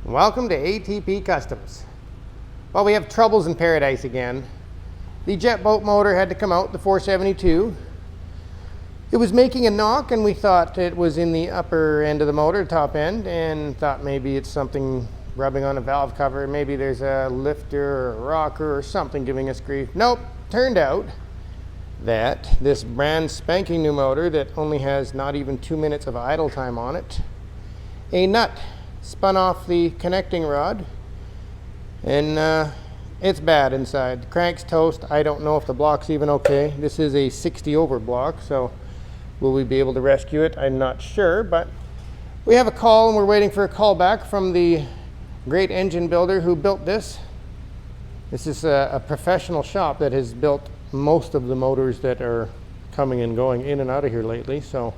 Welcome to ATP Customs. Well, we have troubles in paradise again. The jet boat motor had to come out, the 472. It was making a knock and we thought it was in the upper end of the motor, top end, and thought maybe it's something rubbing on a valve cover. Maybe there's a lifter or a rocker or something giving us grief. Nope, turned out that this brand spanking new motor that only has not even 2 minutes of idle time on it, a nut spun off the connecting rod, and it's bad inside. The crank's toast. I don't know if the block's even okay. This is a 60 over block, so will we be able to rescue it? I'm not sure, but we have a call and we're waiting for a call back from the great engine builder who built this. This is a professional shop that has built most of the motors that are coming and going in and out of here lately, so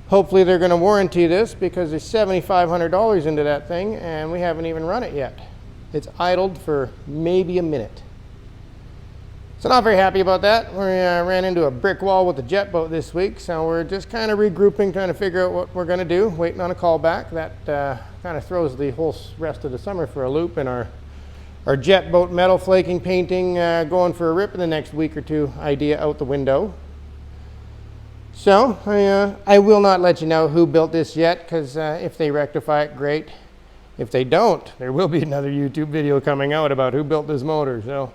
hopefully they're going to warranty this, because there's $7,500 into that thing and we haven't even run it yet. It's idled for maybe a minute. So not very happy about that. We ran into a brick wall with the jet boat this week, so we're just kind of regrouping, trying to figure out what we're going to do, waiting on a call back. That kind of throws the whole rest of the summer for a loop, and our jet boat metal flaking painting going for a rip in the next week or two idea out the window. So I will not let you know who built this yet, because if they rectify it, great. If they don't, there will be another YouTube video coming out about who built this motor. So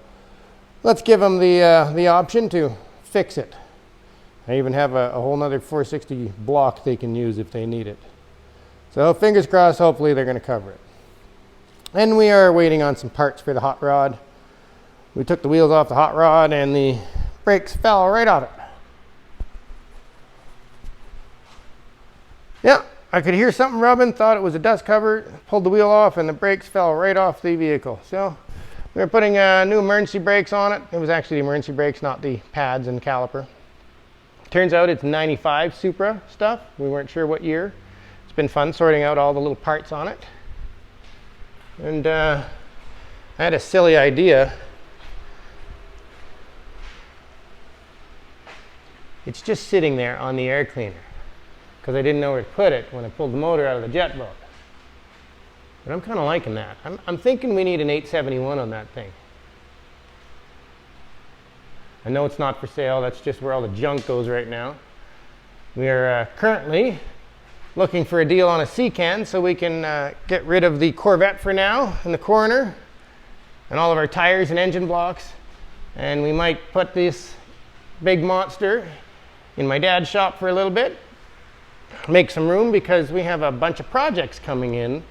let's give them the option to fix it. I even have a whole nother 460 block they can use if they need it. So fingers crossed, hopefully they're going to cover it. And we are waiting on some parts for the hot rod. We took the wheels off the hot rod and the brakes fell right off it. Yeah, I could hear something rubbing, thought it was a dust cover, pulled the wheel off and the brakes fell right off the vehicle. So we were putting new emergency brakes on it. It was actually the emergency brakes, not the pads and caliper. Turns out it's 95 Supra stuff. We weren't sure what year. It's been fun sorting out all the little parts on it. And I had a silly idea. It's just sitting there on the air cleaner, because I didn't know where to put it when I pulled the motor out of the jet boat. But I'm kind of liking that. I'm thinking we need an 871 on that thing. I know it's not for sale. That's just where all the junk goes right now. We are currently looking for a deal on a C-can so we can get rid of the Corvette for now in the corner and all of our tires and engine blocks. And we might put this big monster in my dad's shop for a little bit. Make some room, because we have a bunch of projects coming in.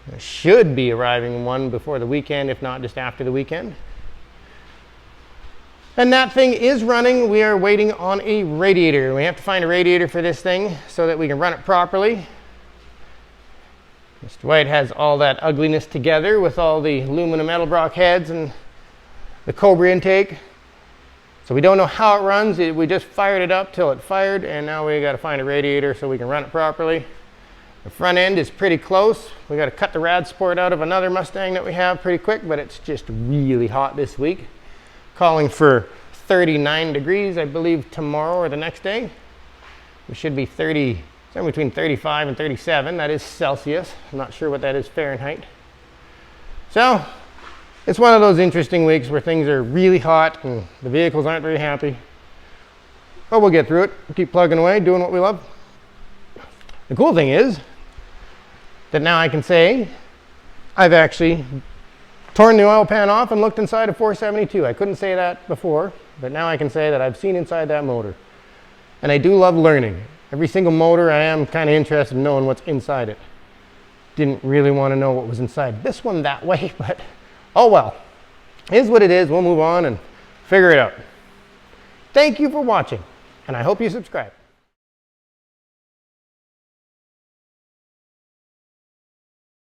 There should be arriving one before the weekend, if not just after the weekend. And that thing is running. We are waiting on a radiator. We have to find a radiator for this thing so that we can run it properly. Mr. White has all that ugliness together with all the aluminum metal block heads and the Cobra intake. So we don't know how it runs. We just fired it up till it fired, and now we got to find a radiator so we can run it properly. The front end is pretty close. We got to cut the rad sport out of another Mustang that we have pretty quick, but it's just really hot this week. Calling for 39 degrees, I believe, tomorrow or the next day. We should be somewhere between 35 and 37. That is Celsius. I'm not sure what that is Fahrenheit. So it's one of those interesting weeks where things are really hot and the vehicles aren't very happy. But we'll get through it. We'll keep plugging away, doing what we love. The cool thing is that now I can say I've actually torn the oil pan off and looked inside a 472. I couldn't say that before, but now I can say that I've seen inside that motor. And I do love learning. Every single motor, I am kind of interested in knowing what's inside it. Didn't really want to know what was inside this one that way, but oh well. It is what it is. We'll move on and figure it out. Thank you for watching, and I hope you subscribe.